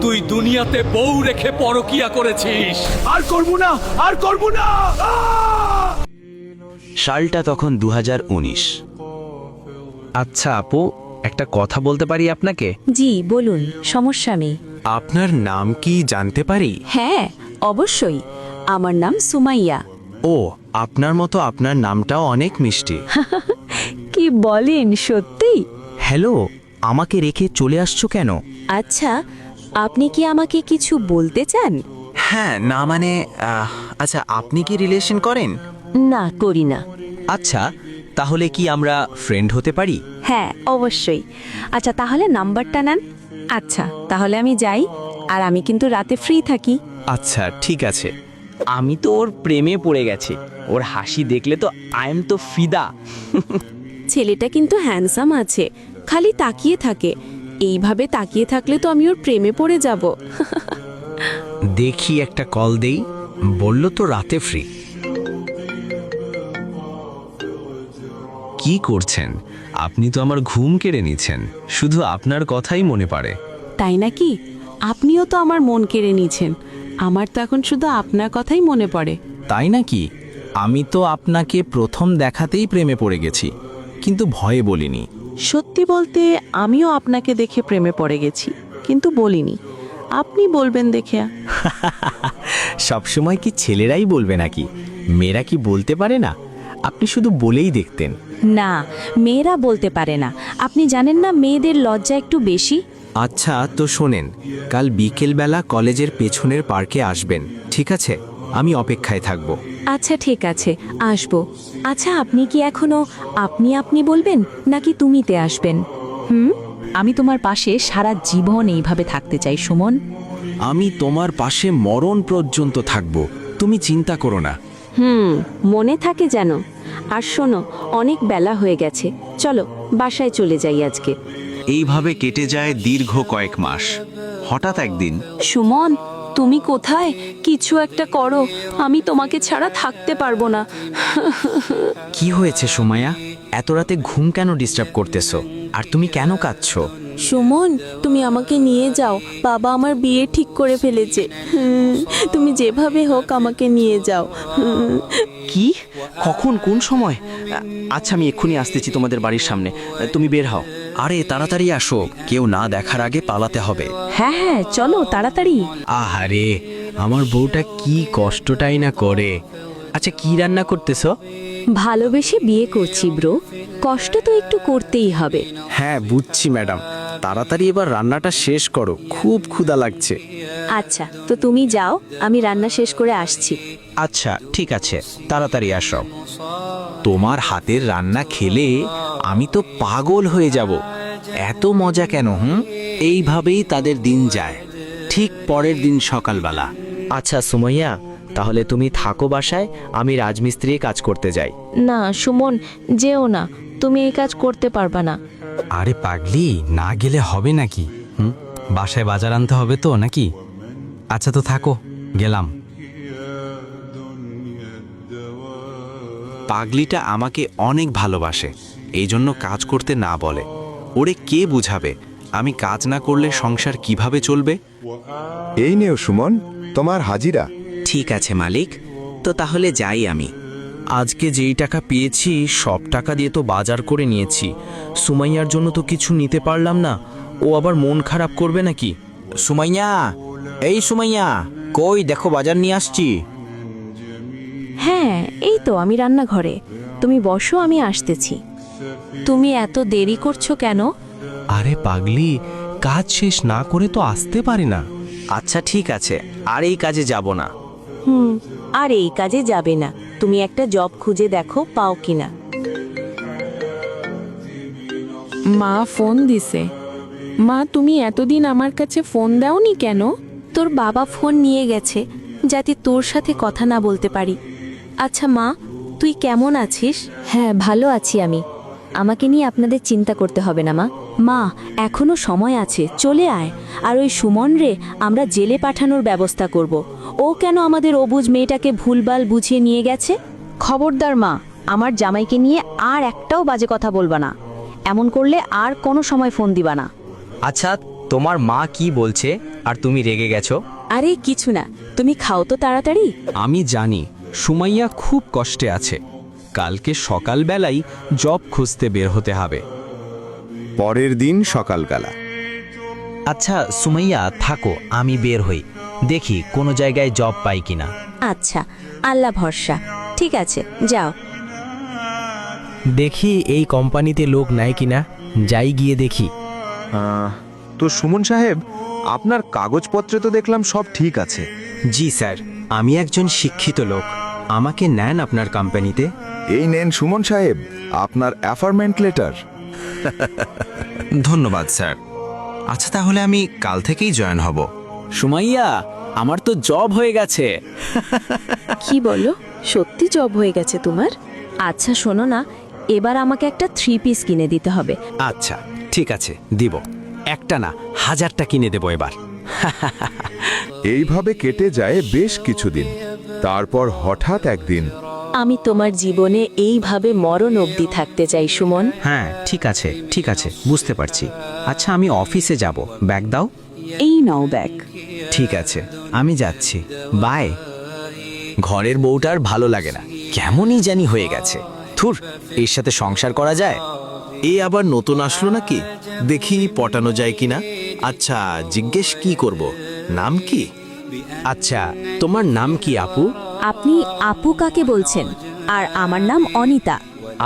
তুই দুনিয়াতে বউ রেখে পরকিয়া করেছিস। আর করব না, আর করব না। সালটা তখন 2019। আচ্ছা আপু, একটা কথা বলতে পারি আপনাকে? জি বলুন, সমস্যা নেই। আপনার নাম কি জানতে পারি? হ্যাঁ অবশ্যই, আমার নাম সুমাইয়া। ও, আপনার মতো আপনার নামটাও অনেক মিষ্টি। কি বলেন, সত্যি? হ্যালো, আমাকে রেখে চলে আসছো কেন? আচ্ছা, আপনি কি আমাকে কিছু বলতে চান? হ্যাঁ, না মানে আচ্ছা, আপনি কি রিলেশন করেন? না, করি না। আচ্ছা, তাহলে কি আমরা ফ্রেন্ড হতে পারি? হ্যাঁ অবশ্যই। আচ্ছা তাহলে নাম্বারটা নেন। আচ্ছা তাহলে আমি যাই, আর আমি কিন্তু রাতে ফ্রি থাকি। আচ্ছা ঠিক আছে। আমি তো ওর প্রেমে পড়ে গেছি। ওর হাসি দেখলে তো আই এম তো ফিদা। ছেলেটা কিন্তু হ্যান্ডসাম আছে, খালি তাকিয়ে থাকে। এইভাবে তাকিয়ে থাকলে তো আমি ওর প্রেমে পড়ে যাব। দেখি একটা কল দেই, বলল তো রাতে ফ্রি। কি করছেন? আপনি তো আমার ঘুম কেড়ে নিচ্ছেন, শুধু আপনার কথাই মনে পড়ে। তাই নাকি? আপনিও তো আমার মন কেড়ে নিয়েছেন। আমার তো এখন শুধু আপনার কথাই মনে পড়ে। তাই নাকি? আমি তো আপনাকে প্রথম দেখাতেই প্রেমে পড়ে গেছি, কিন্তু ভয়ে বলিনি। সত্যি বলতে আমিও আপনাকে দেখে প্রেমে পড়ে গেছি, কিন্তু বলিনি। আপনি বলবেন দেখে। সবসময় কি ছেলেরাই বলবে নাকি? মেয়েরা কি বলতে পারে না? আপনি শুধু বলেই দেখতেন। না, মেয়েরা বলতে পারে না। আপনি জানেন না মেয়েদের লজ্জা একটু বেশি। আচ্ছা তো শোনেন, কাল বিকেলবেলা কলেজের পেছনের পার্কে আসবেন, ঠিক আছে? আমি অপেক্ষায় থাকব। আচ্ছা ঠিক আছে, আসবো। আচ্ছা আপনি কি এখনো আপনি আপনি বলবেন নাকি তুমিতে আসবেন? আমি তোমার পাশে সারা জীবন এইভাবে থাকতে চাই সুমন। আমি তোমার পাশে মরণ পর্যন্ত থাকব, তুমি চিন্তা করো না। মনে থাকে যেন। আর শোনো, অনেক বেলা হয়ে গেছে, চলো বাসায় চলে যাই আজকে। এইভাবে কেটে যায় দীর্ঘ কয়েক মাস। হঠাৎ একদিন, সুমন, তুমি কোথায়? কিছু একটা করো, আমি তোমাকে ছাড়া থাকতে পারবো না। কি হয়েছে সুমাইয়া? এত রাতে ঘুম কেন ডিস্টার্ব করতেছো? আর তুমি কেন কাঁদছো? সুমন, তুমি আমাকে নিয়ে যাও। বাবা আমার বিয়ে ঠিক করে ফেলেছে। তুমি যেভাবে হোক আমাকে নিয়ে যাও। কি? কখন, কোন সময়? আচ্ছা আমি এক্ষুনি আসতেছি তোমাদের বাড়ির সামনে, তুমি বের হও। আরে তাড়াতাড়ি আসো, কেউ না দেখার আগে পালাতে হবে। হ্যাঁ হ্যাঁ চলো তাড়াতাড়ি। আহারে, আমার বউটা কি কষ্টটাই না করে। আচ্ছা কি রান্না করতেছো? ভালোবেসে বিয়ে করছি ব্রো, কষ্ট তো একটু করতেই হবে। হ্যাঁ বুঝছি ম্যাডাম, তাড়াতাড়ি এবার রান্নাটা শেষ করো, খুব ক্ষুধা লাগছে। আচ্ছা তো তুমি যাও, আমি রান্না শেষ করে আসছি। আচ্ছা ঠিক আছে, তাড়াতাড়ি আসো। তোমার হাতের রান্না খেলে আমি তো পাগল হয়ে যাব। এত মজা কেন? এইভাবেই তাদের দিন যায়। ঠিক পরের দিন সকালবেলা। আচ্ছা সুমাইয়া, তাহলে তুমি থাকো বাসায়, আমি রাজমিস্ত্রি কাজ করতে যাই। না সুমন, যেও না, তুমি এই কাজ করতে পারবা না। আরে পাগলি, না গেলে হবে নাকি? বাসায় বাজার আনতে হবে তো নাকি? আচ্ছা তো থাকো, গেলাম। পাগলিটা আমাকে অনেক ভালোবাসে, এই জন্য কাজ করতে না বলে। ওরে কে বুঝাবে আমি কাজ না করলে সংসার কিভাবে চলবে? এই নেও সুমন, তোমার হাজিরা। ঠিক আছে মালিক, তো তাহলে যাই আমি। আজকে যেই টাকা পেয়েছি সব টাকা দিয়ে তো বাজার করে নিয়েছি। সুমাইয়ার জন্য তো কিছু নিতে পারলাম না, ও আবার মন খারাপ করবে নাকি? সুমাইয়া, এই সুমাইয়া, কই দেখো বাজার নিয়ে আসছি। হ্যাঁ এই তো আমি রান্নাঘরে, তুমি বসো, আমি আসতেছি। তুমি এত দেরি করছো কেন? আরে পাগলি, কাজ শেষ না করে তো আসতে পারে না। আচ্ছা ঠিক আছে, আর এই কাজে যাব না। আর এই কাজে যাবে না, তুমি একটা জব খুঁজে দেখো পাও কিনা। মা ফোন দিছে। মা তুমি এতদিন আমার কাছে ফোন দাওনি কেন? তোর বাবা ফোন নিয়ে গেছে, যাতে তোর সাথে কথা না বলতে পারি। আচ্ছা মা, তুই কেমন আছিস? হ্যাঁ ভালো আছি আমি, আমাকে নিয়ে আপনাদের চিন্তা করতে হবে না মা। মা এখনো সময় আছে, চলে আয়। আর ওই সুমন রে আমরা জেলে পাঠানোর ব্যবস্থা করব। ও কেন আমাদের অবুঝ মেয়েটাকে ভুলভাল বুঝিয়ে নিয়ে গেছে? খবরদার মা, আমার জামাইকে নিয়ে আর একটাও বাজে কথা বলবা না। এমন করলে আর কোনো সময় ফোন দিবা না। আচ্ছা তোমার মা কি বলছে আর তুমি রেগে গেছো? আরে কিছু না, তুমি খাও তো তাড়াতাড়ি। আমি জানি সুমাইয়া খুব কষ্টে আছে। কালকে সকালবেলাই জব খুঁজতে বের হতে হবে। পরের দিন সকালবেলা। আচ্ছা সুমাইয়া থাকো, আমি বের হই, দেখি কোনো জায়গায় জব পাই কিনা। আচ্ছা, আল্লাহ ভরসা। ঠিক আছে, যাও। দেখি এই কোম্পানিতে লোক নেয় কিনা, যাই গিয়ে দেখি। তো সুমন সাহেব, আপনার কাগজপত্রে তো দেখলাম সব ঠিক আছে। জি স্যার, আমি একজন শিক্ষিত লোক। আমাকে নেন আপনার কোম্পানিতে। এই নেন সুমন সাহেব, আপনার অ্যাপয়েন্টমেন্ট লেটার। ধন্যবাদ স্যার। আচ্ছা, তাহলে আমি কাল থেকেই জয়েন হব। সুমাইয়া, আমার তো জব হয়ে গেছে। কি বলো, সত্যি জব হয়ে গেছে তোমার? আচ্ছা শোনো না, এবার আমাকে একটা 3 পিস কিনে দিতে হবে। আচ্ছা ঠিক আছে, দিব। একটা না, 1000টা কিনে দেব এবার। এইভাবে কেটে যায় বেশ কিছুদিন। তারপর হঠাৎ একদিন আমি তোমার জীবনে এইভাবে মরণ অবধি থাকতে চাই সুমন। হ্যাঁ ঠিক আছে, ঠিক আছে, বুঝতে পারছি। আচ্ছা, আমি অফিসে যাব, ব্যাগ দাও। এই নাও ব্যাগ। ঠিক আছে, আমি যাচ্ছি, বাই। ঘরের বউটার ভালো লাগে না, কেমনই জানি হয়ে গেছে। থুর, এর সাথে সংসার করা যায়? এ আবার নতুন আসলো নাকি? দেখি পটানো যায় কিনা। আচ্ছা, জিজ্ঞেস কি করব, নাম কি? আচ্ছা, তোমার নাম কি আপু? আপনি আপু কাকে বলছেন? আর আমার নাম অনিতা।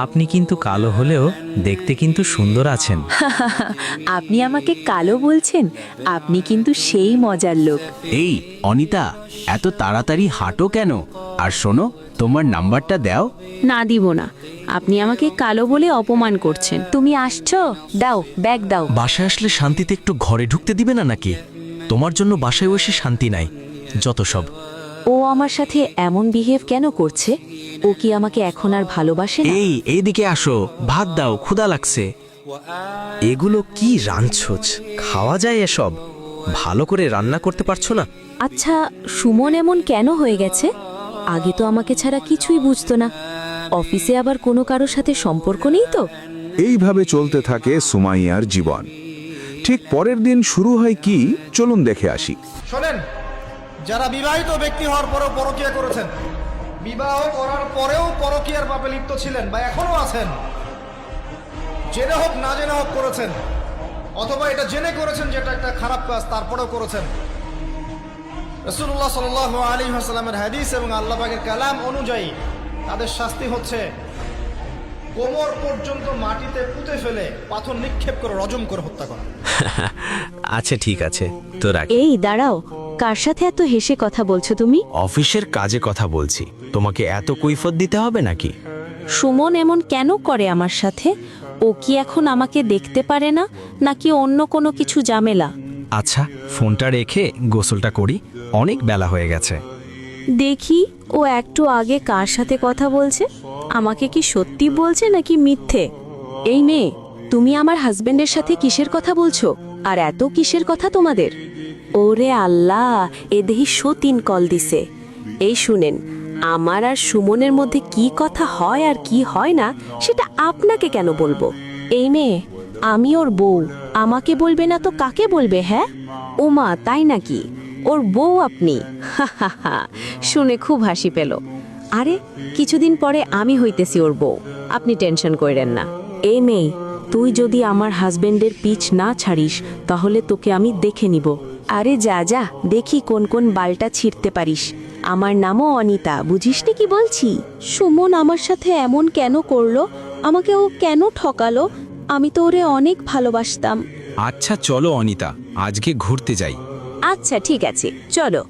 আপনি কিন্তু কালো হলেও দেখতে কিন্তু সুন্দর আছেন। আপনি আমাকে কালো বলছেন? আপনি কিন্তু সেই মজার লোক। এই অনিতা, এত তাড়াতাড়ি হাঁটো কেন? আর শোনো, তোমার নাম্বারটা দাও। না, দিব না। আপনি আমাকে কালো বলে অপমান করছেন। তুমি আসছো? দাও, ব্যাগ দাও। বাসায় আসলে শান্তিতে একটু ঘরে ঢুকতে দিবে না নাকি? তোমার জন্য বাসায় বসে শান্তি নাই, যত সব। ও আমার সাথে এমন বিহেভ কেন করছে? ও কি আমাকে এখন আর ভালোবাসে না? এইদিকে আসো, ভাত দাও, ক্ষুধা লাগছে। এগুলো কি রাঁধছোছ? খাওয়া যায় এসব? ভালো করে রান্না করতে পারছো না? আচ্ছা, সুমন এমন কেন হয়ে গেছে? আগে তো আমাকে ছাড়া কিছুই বুঝতো না। অফিসে আবার কোনো কারোর সাথে সম্পর্ক নেই তো? এইভাবে চলতে থাকে সুমাইয়ার জীবন। ঠিক পরের দিন শুরু হয় কি, চলুন দেখে আসি। শোনেন, যারা বিবাহিত ব্যক্তি হওয়ার পরেও পরকীয়া করেছেন, বিবাহ করার পরেও পরকীয়ার পাপে লিপ্ত ছিলেন বা এখনো আছেন, জেনে হোক না জেনে হোক করেছেন, অথবা এটা জেনে করেছেন যেটা একটা খারাপ কাজ তারপরেও করেছেন, রাসূলুল্লাহ সাল্লাল্লাহু আলাইহি ওয়াসাল্লামের হাদিস এবং আল্লাহ পাকের কালাম অনুযায়ী তাদের শাস্তি হচ্ছে কোমর পর্যন্ত মাটিতে পুঁতে ফেলে পাথর নিক্ষেপ করে রজম করে হত্যা করা। আচ্ছা ঠিক আছে, তো রাখ। এই দাঁড়াও, কার সাথে এত হেসে কথা বলছো তুমি? অফিসের কাজে কথা বলছি, তোমাকে এত কৈফত দিতে হবে নাকি? সুমন এমন কেন করে আমার সাথে? ও কি এখন আমাকে দেখতে পারে না, নাকি অন্য কোনো কিছু ঝামেলা? আচ্ছা, ফোনটা রেখে গোসলটা করি, অনেক বেলা হয়ে গেছে। দেখি ও একটু আগে কার সাথে কথা বলছে। আমাকে কি সত্যি বলছে নাকি মিথ্যে? এই মেয়ে, তুমি আমার হাজবেন্ডের সাথে কিসের কথা বলছো? আর এত কিসের কথা তোমাদের? ওরে আল্লাহ, এ দেহি সতীন কল দিছে। এই শুনেন, আমার আর সুমনের মধ্যে কি কথা হয় আর কি হয় না সেটা আপনাকে কেন বলবো? এই মেয়ে, আমি ওর বউ, আমাকে বলবে না তো কাকে বলবে? হ্যাঁ ওমা, তাই নাকি? ওর বউ আপনি? শুনে খুব হাসি পেল। আরে কিছুদিন পরে আমি হইতেছি ওর বউ, আপনি টেনশন কইরেন না। এই মেয়ে, তুই যদি আমার হাজবেন্ডের পিছ না ছাড়িস তাহলে তোকে আমি দেখে নিব। আরে যা যা, দেখি কোন কোন বালটা ছিঁড়তে পারিস। আমার নামও অনিতা, বুঝিসনি কি বলছি? সুমন আমার সাথে এমন কেন করলো? আমাকে ও কেন ঠকালো? আমি তো ওরে অনেক ভালোবাসতাম। আচ্ছা চলো অনিতা, আজকে ঘুরতে যাই। আচ্ছা ঠিক আছে, চলো।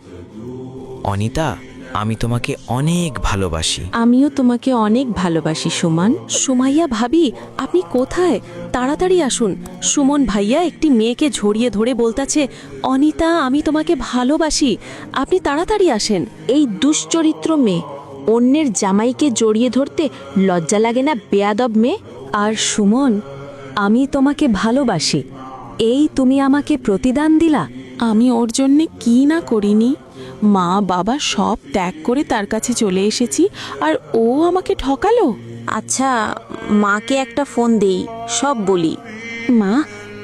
অনিতা, আমি তোমাকে অনেক ভালোবাসি। আমিও তোমাকে অনেক ভালোবাসি সুমন। সুমাইয়া ভাবি, আপনি কোথায়? তাড়াতাড়ি আসুন। সুমন ভাইয়া একটি মেয়েকে ঝরিয়ে ধরে বলতাছে, অনিতা আমি তোমাকে ভালোবাসি, আপনি তাড়াতাড়ি আসেন। এই দুশ্চরিত্র মেয়ে, অন্যের জামাইকে জড়িয়ে ধরতে লজ্জা লাগে না বেয়াদব মেয়ে? আর সুমন, আমি তোমাকে ভালোবাসি, এই তুমি আমাকে প্রতিদান দিলা? আমি ওর জন্যে কি না করিনি। মা বাবা সব ত্যাগ করে তার কাছে চলে এসেছি, আর ও আমাকে ঠকালো। আচ্ছা, মাকে একটা ফোন দেই, সব বলি। মা,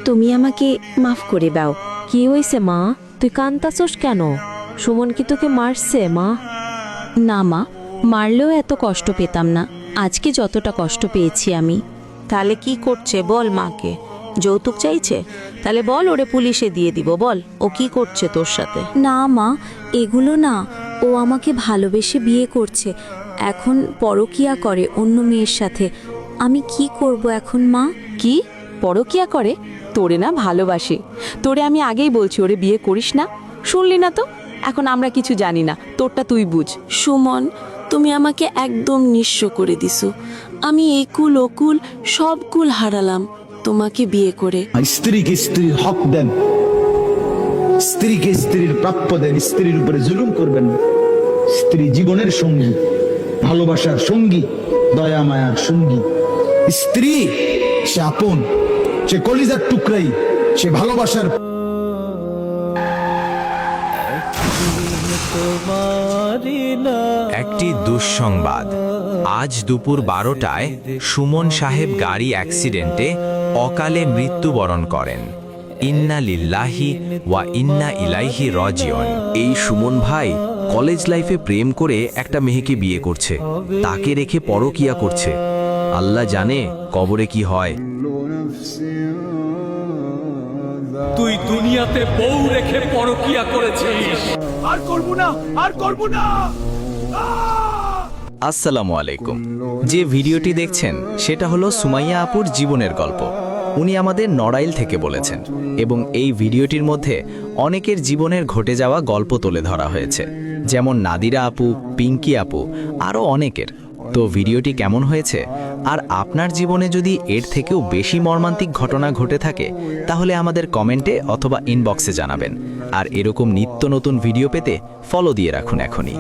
তুমি আমাকে মাফ করে দাও। কি হয়েছে মা, তুই কান্তাছোস কেন? সুমন কি তোকে মারছে মা? না মা, মারলেও এত কষ্ট পেতাম না, আজকে যতটা কষ্ট পেয়েছি আমি। তাহলে কি করছে বল মাকে? যৌতুক চাইছে? তাহলে বল, ওরে পুলিশে দিয়ে দিব। বল ও কি করছে তোর সাথে। না মা, এগুলো না, ও আমাকে ভালোবেসে বিয়ে করছে, এখন পরকিয়া করে অন্য মেয়ের সাথে। আমি কি করব এখন মা? কি পরকিয়া করে? তোরে না ভালোবাসে। তোরে আমি আগেই বলছি ওরে বিয়ে করিস না, শুনলি না তো? এখন আমরা কিছু জানি না, তোরটা তুই বুঝ। সুমন, তুমি আমাকে একদম নিঃস্ব করে দিছো। আমি এই কুল অকুল সব কুল হারালাম তোমাকে বিয়ে করে। স্ত্রীকে স্ত্রীর হক দেন, স্ত্রীকে স্ত্রীর প্রাপ্য দেন, স্ত্রীর উপরে জুলুম করবেন না। স্ত্রী জীবনের সঙ্গী, ভালোবাসার সঙ্গী, দয়া মায়ার সঙ্গী। স্ত্রী সে আপন, সে কলিজার টুকরাই, সে ভালোবাসার। একটি দুঃসংবাদ। আজ দুপুর 12টায় সুমন সাহেব গাড়ি অ্যাক্সিডেন্টে অকালে মৃত্যুবরণ করেন। ইন্না লিল্লাহি ওয়া ইন্না ইলাইহি রাজিউন। এই সুমন ভাই কলেজ লাইফে প্রেম করে একটা মেয়েকে বিয়ে করছে, তাকে রেখে পরকিয়া করছে। আল্লাহ জানে কবরে কি হয়। তুই দুনিয়াতে বউ রেখে পরকিয়া করেছিস। আর করব না, আর করব না। আসসালামু আলাইকুম। যে ভিডিওটি দেখছেন সেটা হলো সুমাইয়া আপুর জীবনের গল্প। উনি আমাদের নড়াইল থেকে বলেছেন এবং এই ভিডিওটির মধ্যে অনেকের জীবনের ঘটে যাওয়া গল্প তুলে ধরা হয়েছে, যেমন নাদিরা আপু, পিঙ্কি আপু, আরও অনেকের। তো ভিডিওটি কেমন হয়েছে আর আপনার জীবনে যদি এর থেকেও বেশি মর্মান্তিক ঘটনা ঘটে থাকে তাহলে আমাদের কমেন্টে অথবা ইনবক্সে জানাবেন। আর এরকম নিত্য নতুন ভিডিও পেতে ফলো দিয়ে রাখুন এখনই।